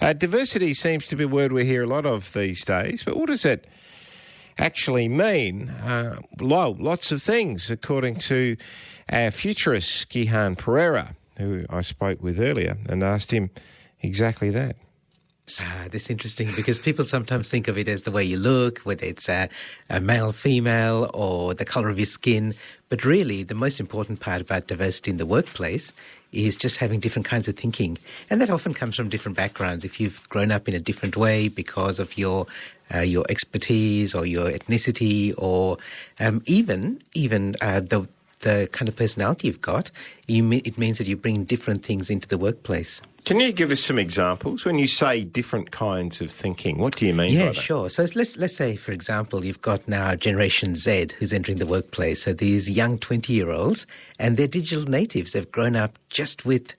Diversity seems to be a word we hear a lot of these days, but what does it actually mean? Lots of things, according to our futurist, Gihan Pereira, who I spoke with earlier, and asked him exactly that. This is interesting because people sometimes think of it as the way you look, whether it's a male, female, or the colour of your skin. But really, the most important part about diversity in the workplace is just having different kinds of thinking. And that often comes from different backgrounds. If you've grown up in a different way because of your expertise or your ethnicity or even the kind of personality you've got, it means that you bring different things into the workplace. Can you give us some examples? When you say different kinds of thinking, what do you mean by that? Yeah, sure. So let's say, for example, you've got now Generation Z who's entering the workplace. So these young 20-year-olds, and they're digital natives. They've grown up just with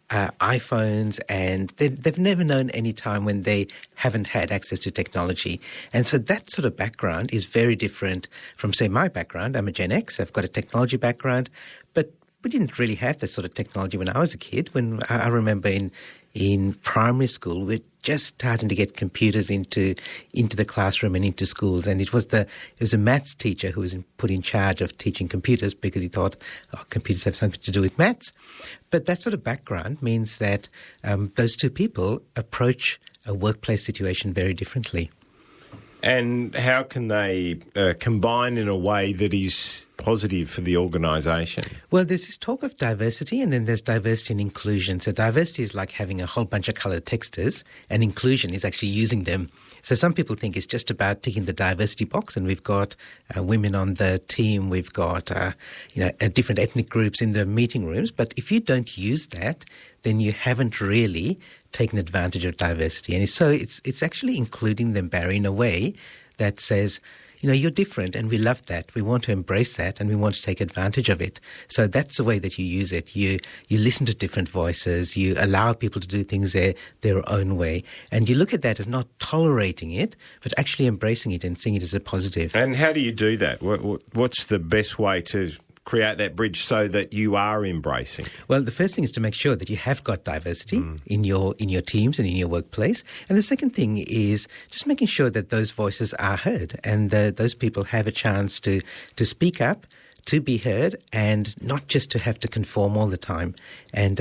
iPhones, and they've never known any time when they haven't had access to technology. And so that sort of background is very different from, say, my background. I'm a Gen X. I've got a technology background, but we didn't really have that sort of technology when I was a kid. When I remember in primary school, we're just starting to get computers into the classroom and into schools. And it was a maths teacher who was put in charge of teaching computers because he thought computers have something to do with maths. But that sort of background means that those two people approach a workplace situation very differently. And how can they combine in a way that is positive for the organisation? Well, there's this talk of diversity, and then there's diversity and inclusion. So diversity is like having a whole bunch of coloured textures, and inclusion is actually using them. So some people think it's just about ticking the diversity box, and we've got women on the team, we've got different ethnic groups in the meeting rooms. But if you don't use that, then you haven't really taken advantage of diversity. And so it's actually including them, Barry, in a way that says, you're different and we love that. We want to embrace that and we want to take advantage of it. So that's the way that you use it. You listen to different voices. You allow people to do things their own way. And you look at that as not tolerating it, but actually embracing it and seeing it as a positive. And how do you do that? What's the best way to create that bridge so that you are embracing? Well, the first thing is to make sure that you have got diversity in your teams and in your workplace. And the second thing is just making sure that those voices are heard and those people have a chance to speak up, to be heard, and not just to have to conform all the time. And,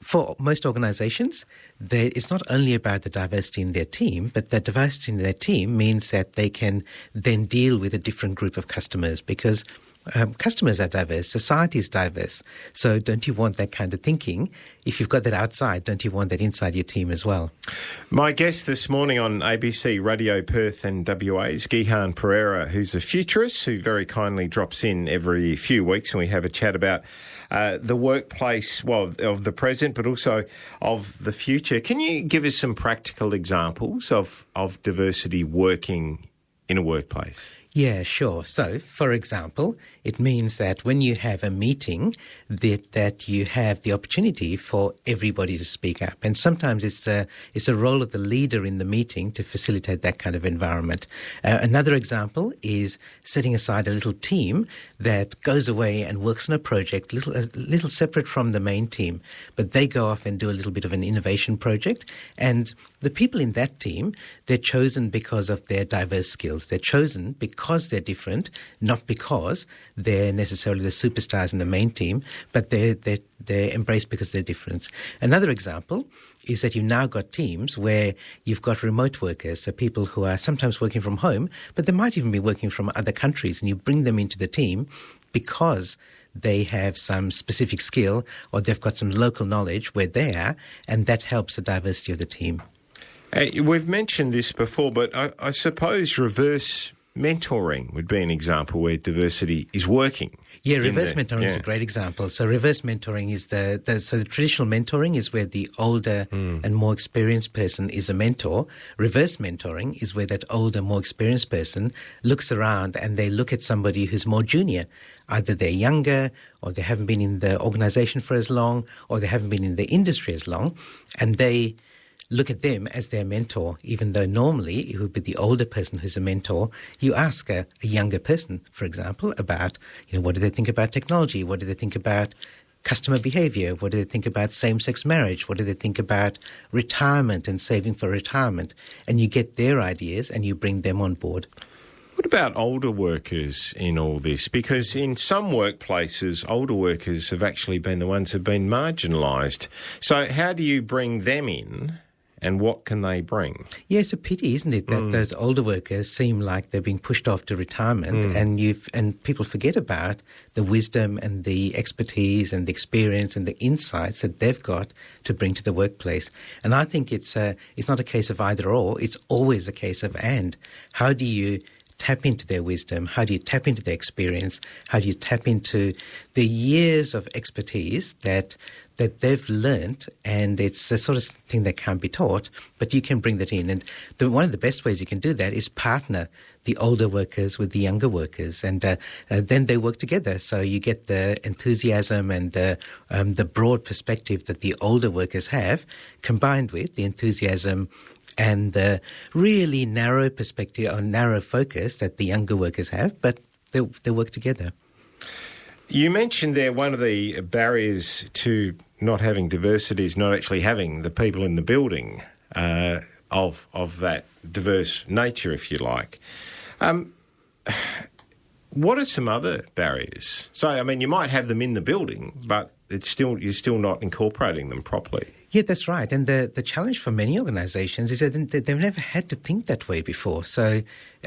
for most organizations, it's not only about the diversity in their team, but the diversity in their team means that they can then deal with a different group of customers because customers are diverse, society is diverse. So don't you want that kind of thinking? If you've got that outside, don't you want that inside your team as well? My guest this morning on ABC Radio Perth and WA is Gihan Pereira, who's a futurist who very kindly drops in every few weeks and we have a chat about the workplace, of the present, but also of the future. Can you give us some practical examples of diversity working in a workplace? Yeah, sure. So, for example, it means that when you have a meeting, that you have the opportunity for everybody to speak up. And sometimes it's a role of the leader in the meeting to facilitate that kind of environment. Another example is setting aside a little team that goes away and works on a project, a little separate from the main team, but they go off and do a little bit of an innovation project. And the people in that team, they're chosen because of their diverse skills. They're chosen because they're different, not because they're necessarily the superstars in the main team, but they're embraced because they're different. Another example is that you've now got teams where you've got remote workers, so people who are sometimes working from home, but they might even be working from other countries, and you bring them into the team because they have some specific skill or they've got some local knowledge where they are, and that helps the diversity of the team. We've mentioned this before, but I suppose reverse mentoring would be an example where diversity is working. Yeah, reverse mentoring is a great example. So reverse mentoring is the traditional mentoring is where the older and more experienced person is a mentor. Reverse mentoring is where that older, more experienced person looks around and they look at somebody who's more junior. Either they're younger or they haven't been in the organization for as long or they haven't been in the industry as long, and they look at them as their mentor, even though normally it would be the older person who's a mentor. You ask a younger person, for example, about, what do they think about technology? What do they think about customer behavior? What do they think about same-sex marriage? What do they think about retirement and saving for retirement? And you get their ideas and you bring them on board. What about older workers in all this? Because in some workplaces, older workers have actually been the ones who have been marginalised. So how do you bring them in? And what can they bring? Yeah, it's a pity, isn't it, that those older workers seem like they're being pushed off to retirement, and people forget about the wisdom and the expertise and the experience and the insights that they've got to bring to the workplace. And I think it's not a case of either or; it's always a case of and. How do you tap into their wisdom? How do you tap into their experience? How do you tap into the years of expertise that they've learnt? And it's the sort of thing that can't be taught, but you can bring that in. And one of the best ways you can do that is partner the older workers with the younger workers, and then they work together. So you get the enthusiasm and the broad perspective that the older workers have, combined with the enthusiasm and the really narrow perspective or narrow focus that the younger workers have, but they work together. You mentioned there one of the barriers to not having diversity is not actually having the people in the building of that diverse nature, if you like. What are some other barriers? So, I mean, you might have them in the building, but you're still not incorporating them properly. Yeah, that's right. And the challenge for many organizations is that they've never had to think that way before. So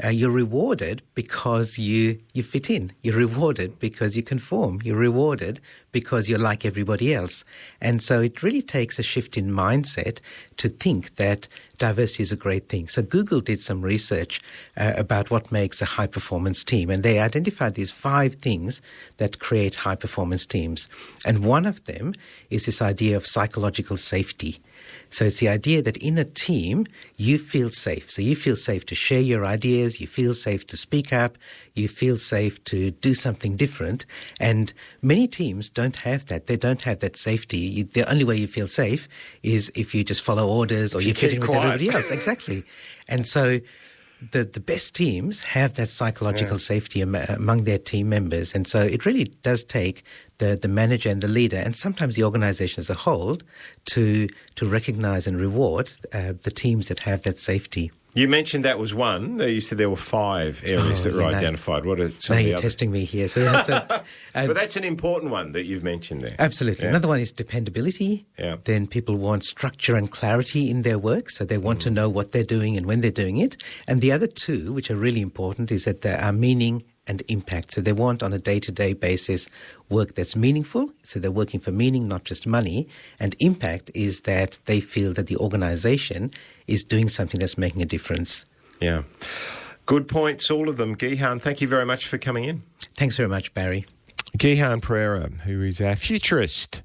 you're rewarded because you fit in. You're rewarded because you conform. You're rewarded because you're like everybody else. And so it really takes a shift in mindset to think that diversity is a great thing. So Google did some research about what makes a high-performance team, and they identified these 5 things that create high-performance teams. And one of them is this idea of psychological safety. So it's the idea that in a team, you feel safe. So you feel safe to share your ideas, you feel safe to speak up, you feel safe to do something different. And many teams don't have that. They don't have that safety. The only way you feel safe is if you just follow orders or you fit in with everybody else. Exactly. And so the best teams have that psychological safety among their team members. And so it really does take the manager and the leader, and sometimes the organization as a whole, to recognize and reward the teams that have that safety. You mentioned that was one. You said there were 5 areas that were identified. What are some of the you're others? Testing me here. So but that's an important one that you've mentioned there. Absolutely. Yeah. Another one is dependability. Yeah. Then people want structure and clarity in their work, so they want to know what they're doing and when they're doing it. And the other 2, which are really important, is that there are meaning and impact. So they want on a day-to-day basis work that's meaningful. So they're working for meaning, not just money. And impact is that they feel that the organization is doing something that's making a difference. Yeah. Good points, all of them. Gihan, thank you very much for coming in. Thanks very much, Barry. Gihan Pereira, who is our futurist.